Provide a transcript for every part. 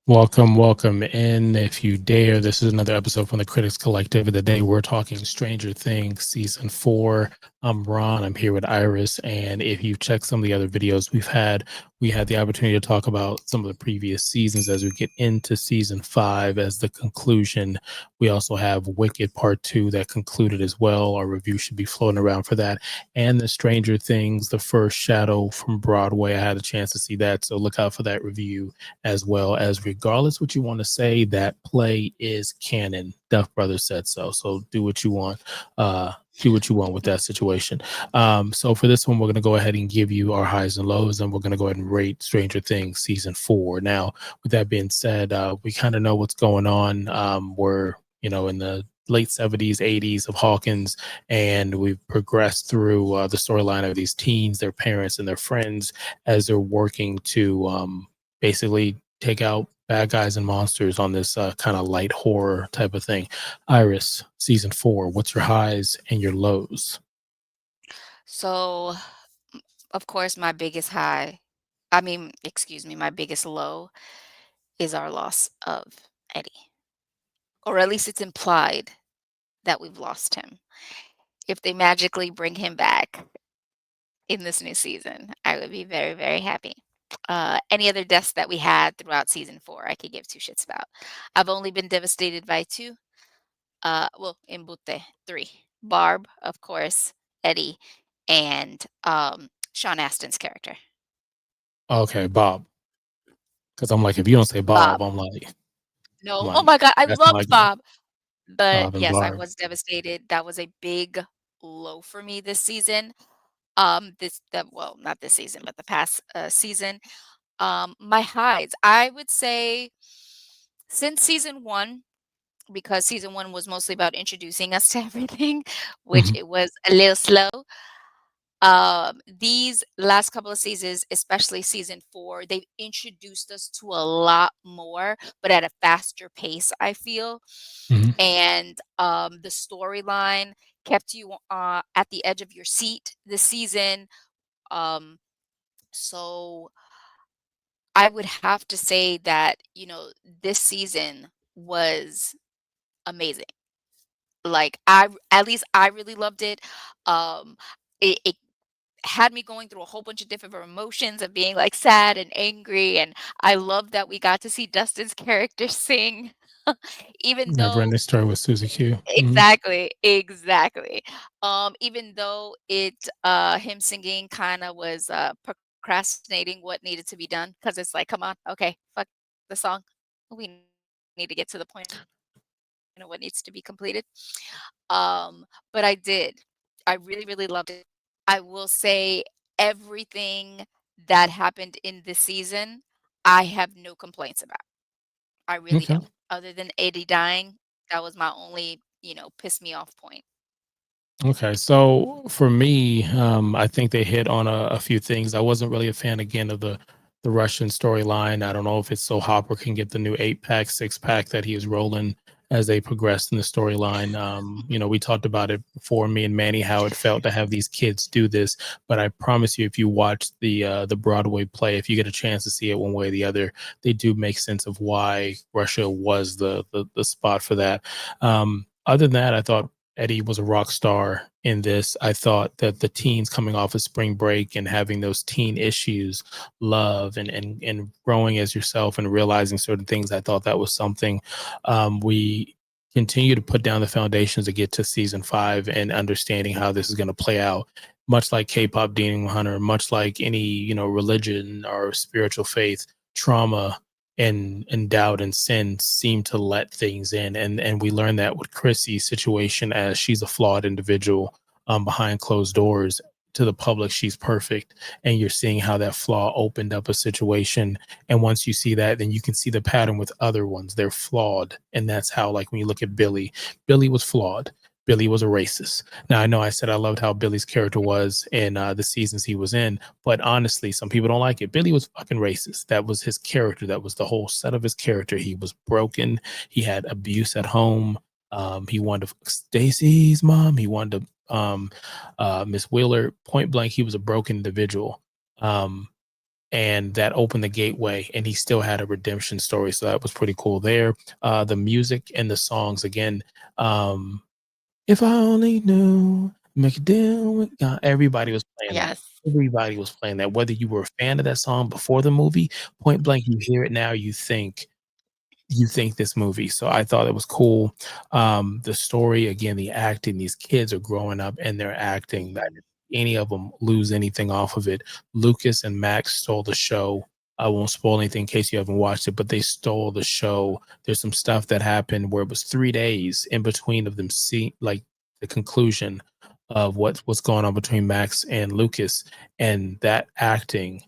Welcome in. If you dare, this is another episode from the Critics Collective. And today we're talking Stranger Things season 4. I'm Ron. I'm here with Iris. And if you check some of the other videos we had the opportunity to talk about some of the previous seasons as we get into season 5 as the conclusion. We also have Wicked Part 2 that concluded as well. Our review should be floating around for that. And the Stranger Things, the first shadow from Broadway. I had a chance to see that. So look out for that review, as well as regardless what you want to say, that play is canon. Duff Brothers said so. So do what you want. Do what you want with that situation. So for this one, we're going to go ahead and give you our highs and lows, and we're going to go ahead and rate Stranger Things season 4. Now, with that being said, we kind of know what's going on. We're in the late 70s, 80s of Hawkins, and we've progressed through the storyline of these teens, their parents, and their friends as they're working to basically take out bad guys and monsters on this kind of light horror type of thing. Iris, season 4, what's your highs and your lows? So, of course, my biggest excuse me, my biggest low is our loss of Eddie, or at least it's implied that we've lost him. If they magically bring him back in this new season, I would be very, very happy. Any other deaths that we had throughout season 4, I could give two shits about. I've only been devastated by two. In Butte, three. Barb, of course, Eddie, and Sean Astin's character. Okay, Bob. Because I'm like, if you don't say Bob, Bob. I'm No. Oh like, my god, I that's my loved guy. Bob. But Bob and yes, I Barb. was devastated. That was a big low for me this season. Not this season, but the past season. My highs, I would say since season 1, because season 1 was mostly about introducing us to everything, which Mhm. it was a little slow. These last couple of seasons, especially season 4, they've introduced us to a lot more, but at a faster pace, I feel. Mhm. And the storyline kept you at the edge of your seat this season. Um, so I would have to say that, this season was amazing. Like, at least I really loved it. It had me going through a whole bunch of different emotions of being, like, sad and angry, and I love that we got to see Dustin's character sing, even Never though ending story with Susie Q. Mhm. exactly, exactly. Even though him singing kinda was, procrastinating what needed to be done, because it's like, "Come on, okay, fuck the song. We need to get to the point of what needs to be completed." But I did. I really, really loved it. I will say everything that happened in this season, I have no complaints about. I really Okay. don't. Other than Eddie dying, that was my only, piss me off point. Okay, so for me, I think they hit on a few things. I wasn't really a fan again of the Russian storyline. I don't know if it's so Hopper can get the new 8 pack, 6 pack that he is rolling as they progressed in the storyline. We talked about it before, me and Manny, how it felt to have these kids do this. But I promise you, if you watch the Broadway play, if you get a chance to see it one way or the other, they do make sense of why Russia was the spot for that. Other than that, I thought Eddie was a rock star in this. I thought that the teens coming off of spring break and having those teen issues, love and growing as yourself and realizing certain things, I thought that was something. We continue to put down the foundations to get to season 5 and understanding how this is going to play out. Much like K-pop Demon Hunter, much like any religion or spiritual faith, trauma and doubt and sin seem to let things in, and we learn that with Chrissy's situation, as she's a flawed individual behind closed doors. To the public, she's perfect, and you're seeing how that flaw opened up a situation. And once you see that, then you can see the pattern with other ones. They're flawed, and that's how, like, when you look at Billy was flawed. Billy was a racist. Now, I know I said I loved how Billy's character was in the seasons he was in, but honestly, some people don't like it. Billy was fucking racist. That was his character. That was the whole set of his character. He was broken. He had abuse at home. He wanted to fuck Stacy's mom. He wanted to Miss Wheeler. Point blank, he was a broken individual. Um, and that opened the gateway, and he still had a redemption story, so that was pretty cool there. The music and the songs again, um, "If I Only Knew, Make a Deal with God," everybody was playing that. Yes. Everybody was playing that, whether you were a fan of that song before the movie, point blank, you hear it now, you think this movie. So I thought it was cool. The story, again, the acting, these kids are growing up and they're acting. That Mhm. any of them lose anything off of it. Lucas and Max stole the show. I won't spoil anything in case you haven't watched it, but they stole the show. There's some stuff that happened where it was 3 days in between of them see like the conclusion of what's going on between Max and Lucas, and that acting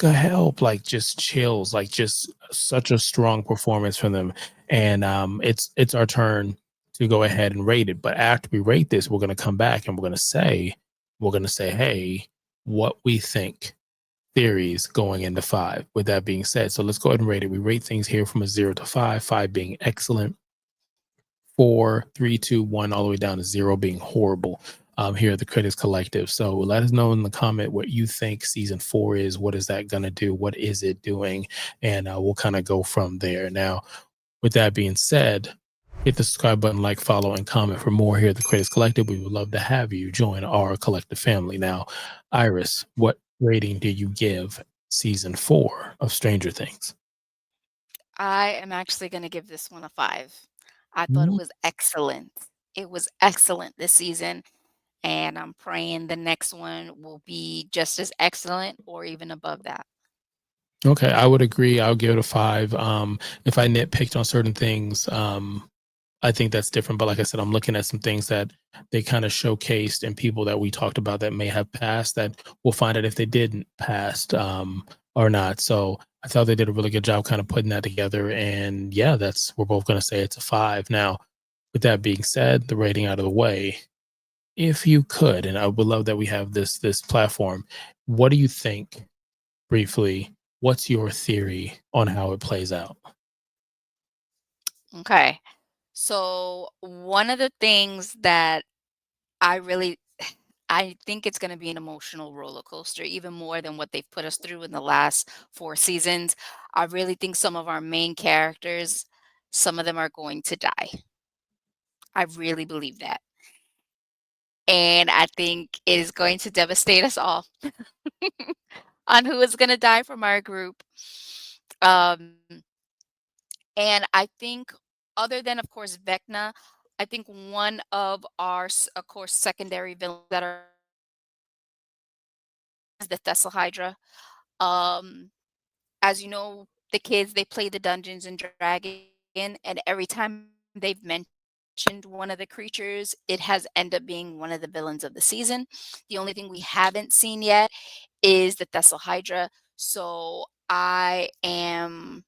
help, like, just chills, like, just such a strong performance from them, and, it's our turn to go ahead and rate it, but after we rate this, we're gonna come back and we're gonna say, "Hey, what we think." Theories going into 5. With that being said, so let's go ahead and rate it. We rate things here from a 0 to 5, 5 being excellent, 4, 3, 2, 1, all the way down to 0 being horrible, here at the Critics Collective. So let us know in the comment what you think season 4 is. What is that going to do? What is it doing? And we'll kind of go from there. Now, with that being said, hit the subscribe button, like, follow, and comment for more here at the Critics Collective. We would love to have you join our collective family. Now, Iris, what rating do you give season 4 of Stranger Things? I am actually gonna give this one a 5. I thought it was excellent. It was excellent this season, and I'm praying the next one will be just as excellent or even above that. Okay, I would agree. I'll give it a 5. If I nitpicked on certain things, I think that's different. But like I said, I'm looking at some things that they kind of showcased and people that we talked about that may have passed that we'll find out if they didn't pass or not. So I thought they did a really good job kind of putting that together. And yeah, we're both going to say it's a 5. Now, with that being said, the rating out of the way, if you could, and I would love that we have this platform, what do you think briefly? What's your theory on how it plays out? Okay. So one of the things that I really I think it's gonna be an emotional roller coaster, even more than what they've put us through in the last 4 seasons. I really think some of our main characters, some of them are going to die. I really believe that. And I think it is going to devastate us all on who is gonna die from our group. Um, and I think other than, of course, Vecna, I think one of our, of course, secondary villains that are is the Thessal Hydra. Um, as you know, the kids, they play the Dungeons and Dragon, and every time they've mentioned one of the creatures, it has ended up being one of the villains of the season. The only thing we haven't seen yet is the Thessal Hydra. So I am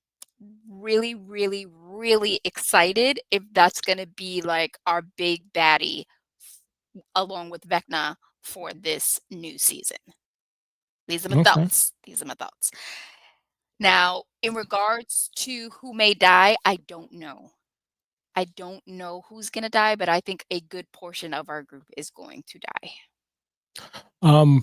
really, really, really excited if that's going to be like our big baddie along with Vecna for this new season. These are my Okay. thoughts. These are my thoughts. Now, in regards to who may die, I don't know. I don't know who's going to die, but I think a good portion of our group is going to die.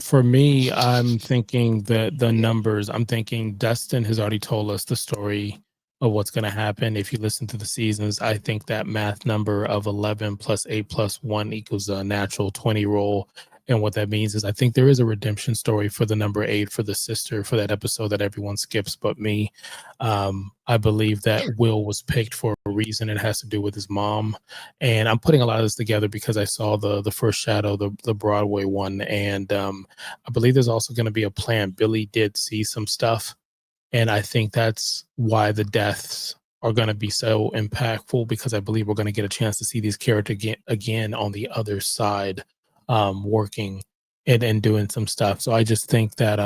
For me, I'm thinking that the numbers, I'm thinking Dustin has already told us the story of what's going to happen. If you listen to the seasons, I think that math number of 11 plus 8 plus 1 equals a natural 20 roll. And what that means is I think there is a redemption story for the number 8 for the sister for that episode that everyone skips but me. I believe that Will was picked for a reason. It has to do with his mom, and I'm putting a lot of this together because I saw the first Shadow, the Broadway one, and I believe there's also going to be a plan. Billy did see some stuff, and I think that's why the deaths are going to be so impactful because I believe we're going to get a chance to see these characters again on the other side, working and doing some stuff. So I just think that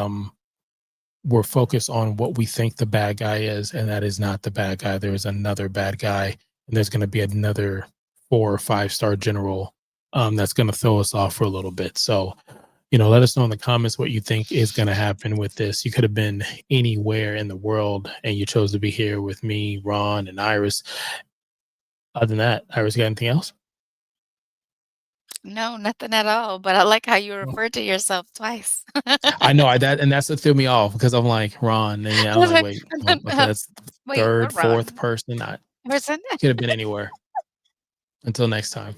we're focused on what we think the bad guy is, and that is not the bad guy. There is another bad guy, and there's going to be another 4 or 5 star general that's going to throw us off for a little bit. So, let us know in the comments what you think is going to happen with this. You could have been anywhere in the world, and you chose to be here with me, Ron, and Iris. Other than that, Iris, got anything else? No, nothing at all, but I like how you refer to yourself twice. I know I that and that's what threw me off because I'm like, "Ron," and yeah, I I'm was like, like, "Wait, oh, okay, that's "Wait, we're 3rd, 4th wrong." person." I Person could have been anywhere. Until next time.